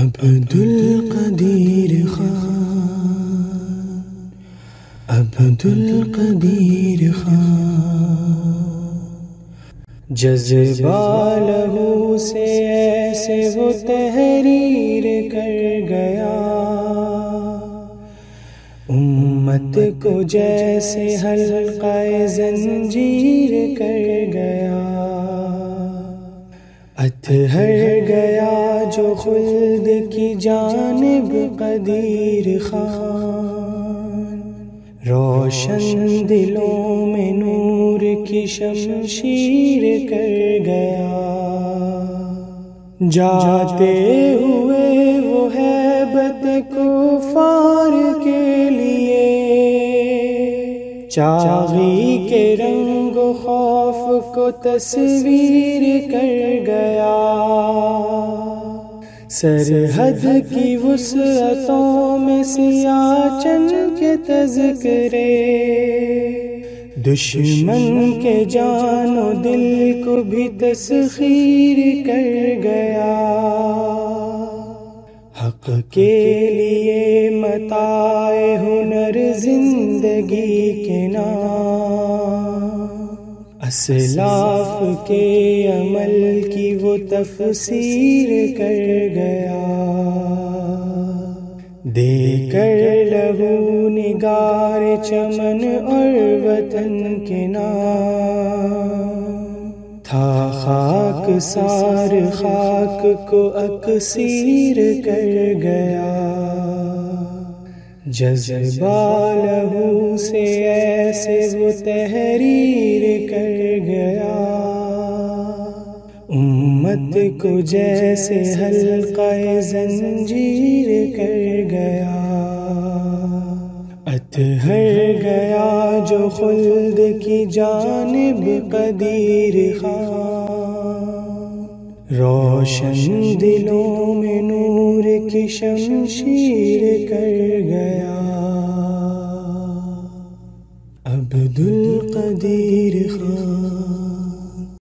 عبدالقدیر خان، عبدالقدیر خان، جذبہ لہو سے ایسے وہ تحریر کر گیا، امت کو جیسے حلقہ زنجیر کر گیا، اطہر گیا جو خلد کی جانب قدیر خان، روشن دلوں میں نور کی شمشیر کر گیا، جاتے ہوئے وہ ہیبت کفار کے لیے، چاغی کے رنگ و خوف کو تصویر کر گیا، سرحد کی وسعتوں میں سیاہ چن کے تذکرے، دشمن کے جان و دل کو بھی تسخیر کر گیا، حق کے لیے متاع ہنر زندگی کے نام، اسلاف کے عمل کی وہ تفسیر کر گیا، دے کر لہو نگار چمن اور وطن کے نام، تھا خاک سار خاک کو اکسیر کر گیا، جذبہ لہو سے ایسے وہ تحریر کر گیا، امت کو جیسے حلقہ زنجیر کر گیا، اطہر گیا جو خلد کی جانب قدیر خان، روشن دلوں میں نور کی شمشیر کر گیا، عبدالقدیر